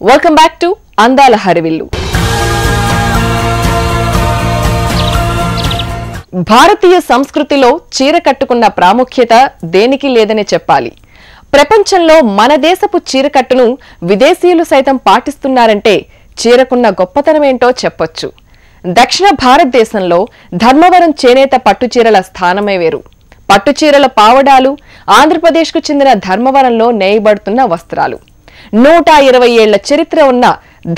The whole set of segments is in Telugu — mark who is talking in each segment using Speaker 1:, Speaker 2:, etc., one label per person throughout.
Speaker 1: వెల్కమ్ బ్యాక్ టు అందాల హరివిల్లు. భారతీయ సంస్కృతిలో చీర కట్టుకున్న ప్రాముఖ్యత దేనికి లేదని చెప్పాలి. ప్రపంచంలో మన దేశపు చీరకట్టును విదేశీయులు సైతం పాటిస్తున్నారంటే చీరకున్న గొప్పతనమేంటో చెప్పొచ్చు. దక్షిణ భారతదేశంలో ధర్మవరం చేనేత పట్టుచీరల స్థానమే వేరు. పట్టుచీరల పావడాలు ఆంధ్రప్రదేశ్కు చెందిన ధర్మవరంలో నేయబడుతున్న వస్త్రాలు. 120 ఏళ్ల చరిత్ర ఉన్న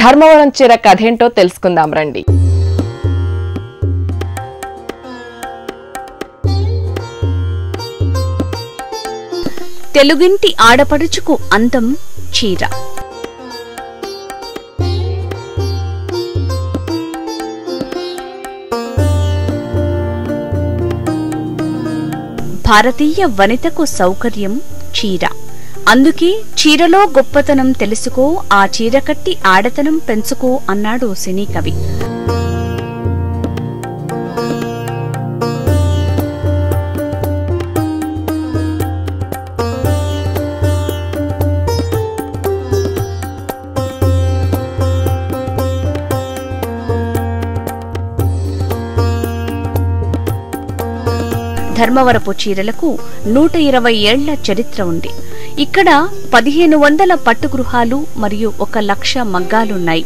Speaker 1: ధర్మవరం చీర కథేంటో తెలుసుకుందాం రండి.
Speaker 2: తెలుగింటి ఆడపడుచుకు అందం చీర. భారతీయ వనితకు సౌకర్యం చీర. అందుకే చీరలో గొప్పతనం తెలుసుకో, ఆ చీర కట్టి ఆడతనం పెంచుకో అన్నాడు సినీ కవి. ధర్మవరపు చీరలకు 120 ఏళ్ల చరిత్ర ఉంది. ఇక్కడ 1500 పట్టుగృహాలు మరియు 1,00,000 మగ్గాలున్నాయి.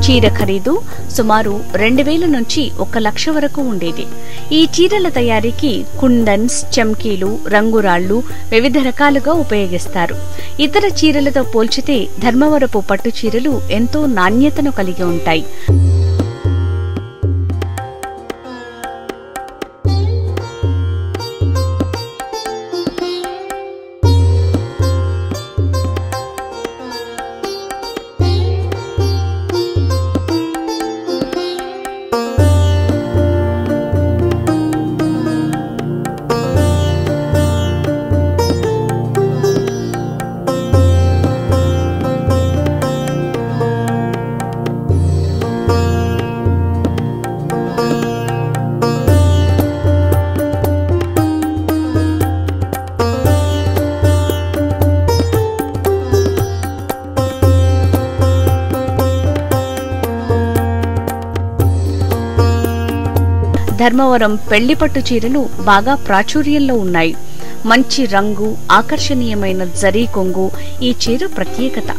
Speaker 2: చీర ఖరీదు సుమారు 2000 నుంచి 1,00,000 వరకు ఉండేది. ఈ చీరల తయారీకి కుందన్స్, చమ్కీలు, రంగురాళ్లు వివిధ రకాలుగా ఉపయోగిస్తారు. ఇతర చీరలతో పోల్చితే ధర్మవరపు పట్టు చీరలు ఎంతో నాణ్యతను కలిగి ఉంటాయి. ధర్మవరం పెళ్లిపట్టు చీరలు బాగా ప్రాచుర్యంలో ఉన్నాయి. మంచి రంగు, ఆకర్షణీయమైన జరీ కొంగు ఈ చీర ప్రత్యేకత.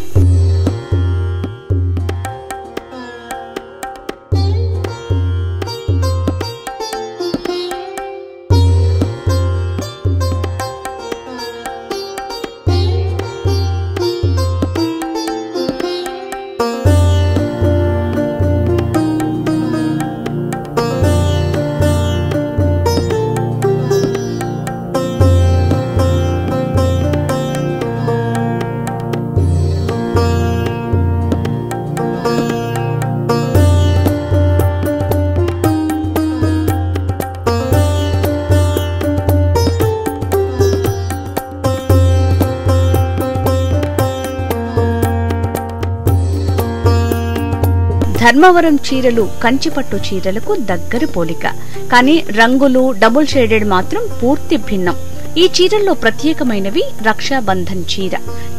Speaker 2: ధర్మవరం చీరలు కంచిపట్టు చీరలకు దగ్గర పోలిక. కానీ రంగులు, డబుల్ షేడెడ్ మాత్రం పూర్తి భిన్నం. ఈ చీరల్లో ప్రత్యేకమైనవి రక్షాబంధన్ చీర.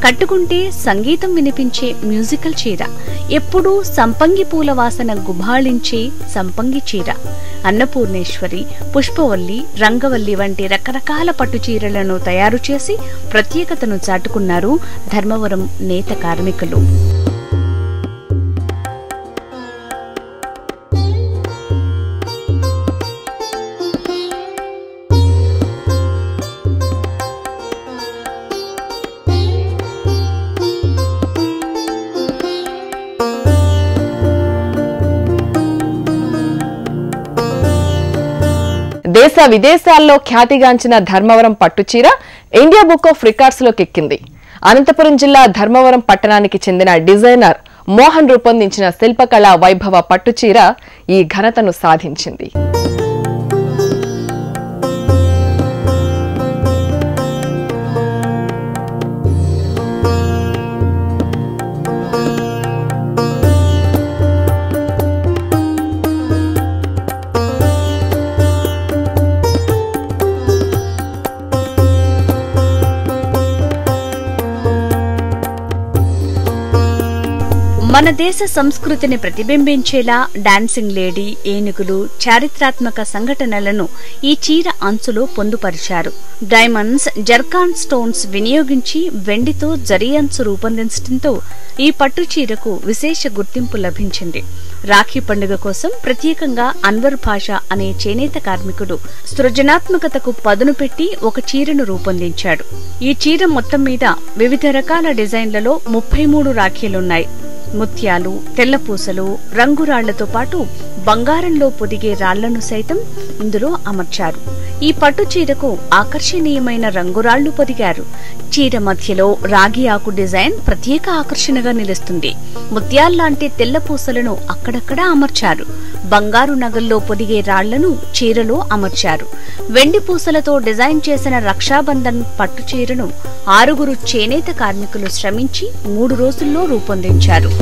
Speaker 2: కట్టుకుంటే సంగీతం వినిపించే మ్యూజికల్ చీర. ఎప్పుడూ సంపంగి పూల వాసన గుబాళించే సంపంగి చీర. అన్నపూర్ణేశ్వరి, పుష్పవల్లి, రంగవల్లి వంటి రకరకాల పట్టు చీరలను తయారు చేసి ప్రత్యేకతను చాటుకున్నారు ధర్మవరం నేత కార్మికులు.
Speaker 1: దేశ విదేశాల్లో ఖ్యాతిగాంచిన ధర్మవరం పట్టుచీర ఇండియా బుక్ ఆఫ్ రికార్డ్స్ లోకెక్కింది. అనంతపురం జిల్లా ధర్మవరం పట్టణానికి చెందిన డిజైనర్ మోహన్ రూపొందించిన శిల్పకళా వైభవ పట్టుచీర ఈ ఘనతను సాధించింది.
Speaker 2: మన దేశ సంస్కృతిని ప్రతిబింబించేలా డాన్సింగ్ లేడీ, ఏనుగులు, చారిత్రాత్మక సంఘటనలను ఈ చీర అంచులో పొందుపరిచారు. డైమండ్స్, జర్కాన్ స్టోన్స్ వినియోగించి వెండితో జరీ అంచు రూపొందించడంతో ఈ పట్టు చీరకు విశేష గుర్తింపు లభించింది. రాఖీ పండుగ కోసం ప్రత్యేకంగా అన్వర్ భాషా అనే చేనేత కార్మికుడు సృజనాత్మకతకు పదును పెట్టి ఒక చీరను రూపొందించాడు. ఈ చీర మొత్తం మీద వివిధ రకాల డిజైన్లలో 33 రాఖీలున్నాయి. ముత్యాలు, తెల్లపూసలు, రంగురాళ్లతో పాటు బంగారంలో పొదిగే రాళ్లను సైతం ఇందులో అమర్చారు. ఈ పట్టు చీరకు ఆకర్షణీయమైన రంగురాళ్లు పొదిగారు. చీర మధ్యలో రాగి ఆకు డిజైన్ ప్రత్యేక ఆకర్షణగా నిలుస్తుంది. ముత్యాల్లాంటి తెల్లపూసలను అక్కడక్కడా అమర్చారు. బంగారు నగల్లో పొదిగే రాళ్లను చీరలో అమర్చారు. వెండి పూసలతో డిజైన్ చేసిన రక్షాబంధన్ పట్టు చీరను 6 చేనేత కార్మికులు శ్రమించి 3 రోజుల్లో రూపొందించారు.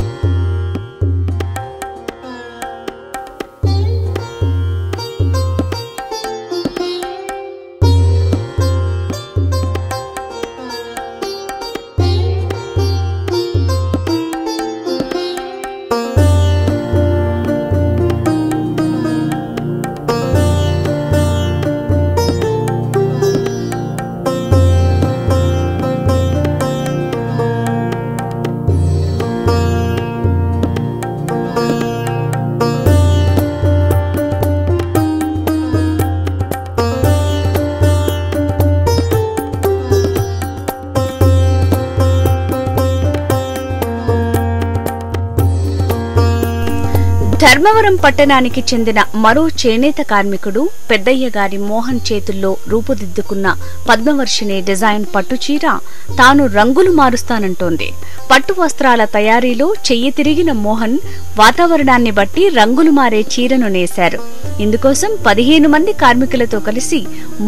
Speaker 2: ధర్మవరం పట్టణానికి చెందిన మరో చేనేత కార్మికుడు పెద్దయ్య గారి మోహన్ చేతుల్లో రూపుదిద్దుకున్న పద్మవర్షిణి డిజైన్ పట్టుచీర తాను రంగులు మారుస్తానంటోంది. పట్టు వస్త్రాల తయారీలో చెయ్యి తిరిగిన మోహన్ వాతావరణాన్ని బట్టి రంగులు మారే చీరను నేశారు. ఇందుకోసం 15 మంది కార్మికులతో కలిసి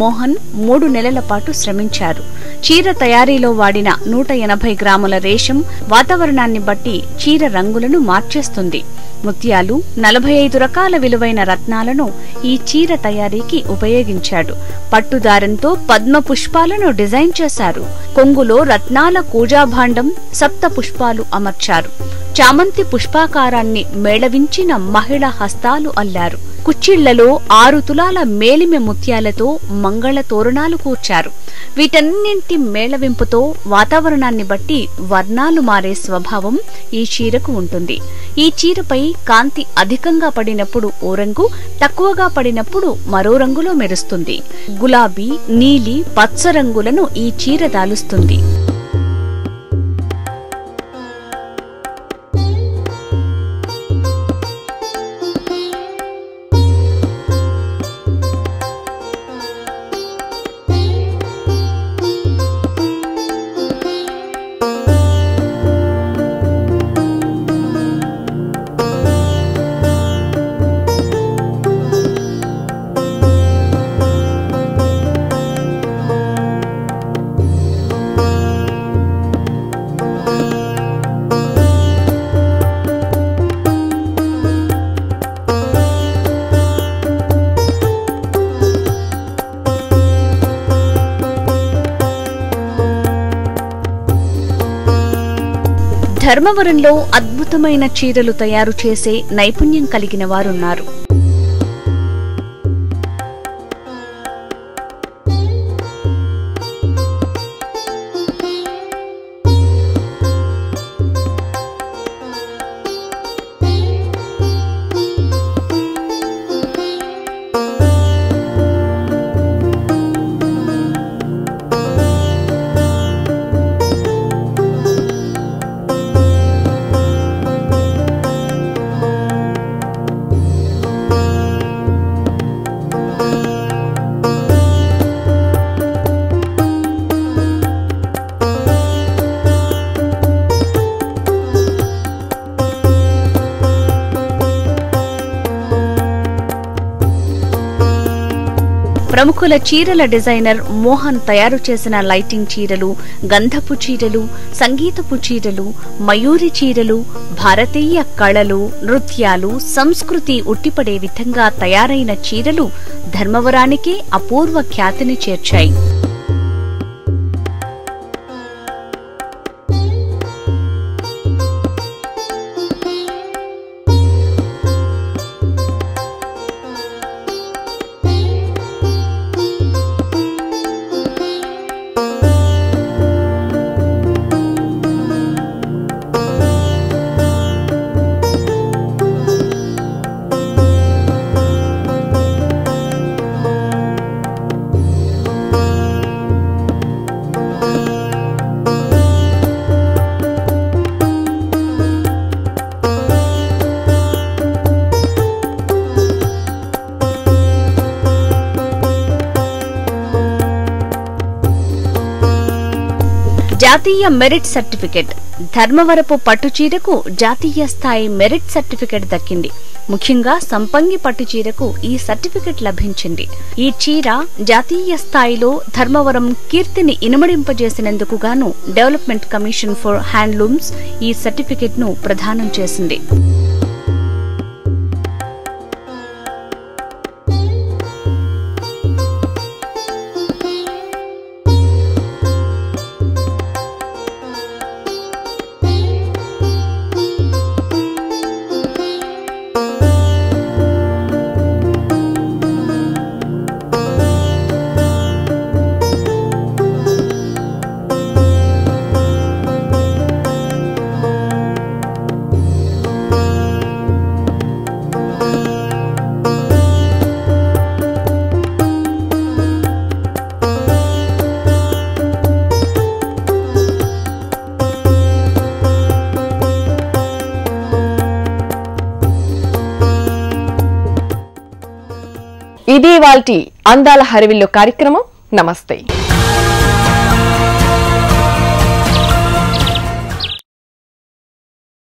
Speaker 2: మోహన్ 3 నెలల పాటు శ్రమించారు. చీర తయారీలో వాడిన 180 గ్రాముల రేషం వాతావరణాన్ని బట్టి చీర రంగులను మార్చేస్తుంది. ముత్యాలు, 45 రకాల విలువైన రత్నాలను ఈ చీర తయారీకి ఉపయోగించాడు. పట్టుదారంతో పద్మ పుష్పాలను డిజైన్ చేశారు. కొంగులో రత్నాల కూజాభాండం, సప్త పుష్పాలు అమర్చారు. చామంతి పుష్పాకారాన్ని మేళవించిన మహిళ హస్తాలు అల్లారు. కుచ్చిళ్లలో 6 తులాల మేలిమె ముత్యాలతో మంగళ తోరణాలు కూర్చారు. వీటన్నింటి మేళవింపుతో వాతావరణాన్ని బట్టి వర్ణాలు మారే స్వభావం ఈ చీరకు ఉంటుంది. ఈ చీరపై కాంతి అధికంగా పడినప్పుడు ఓ రంగు, తక్కువగా పడినప్పుడు మరో రంగులో మెరుస్తుంది. గులాబీ, నీలి, పచ్చ రంగులను ఈ చీర దాలుస్తుంది. ధర్మవరంలో అద్భుతమైన చీరలు తయారు చేసే నైపుణ్యం కలిగిన వారున్నారు. ప్రముఖుల చీరల డిజైనర్ మోహన్ తయారు చేసిన లైటింగ్ చీరలు, గంధపు చీరలు, సంగీతపు చీరలు, మయూరి చీరలు, భారతీయ కళలు, నృత్యాలు, సంస్కృతి ఉట్టిపడే విధంగా తయారైన చీరలు ధర్మవరానికే అపూర్వ ఖ్యాతిని చేర్చాయి. జాతీయ మెరిట్ సర్టిఫికెట్. ధర్మవరపు పట్టుచీరకు జాతీయ స్థాయి మెరిట్ సర్టిఫికెట్ దక్కింది. ముఖ్యంగా సంపంగి పట్టుచీరకు ఈ సర్టిఫికెట్ లభించింది. ఈ చీర జాతీయ స్థాయిలో ధర్మవరం కీర్తిని ఇనుమడింపజేసినందుకు గాను డెవలప్మెంట్ కమిషన్ ఫర్ హ్యాండ్లూమ్స్ ఈ సర్టిఫికెట్ ను ప్రదానం చేసింది.
Speaker 1: ఇది ఇవాల్టి అందాల హరివిల్లు కార్యక్రమం. నమస్తే.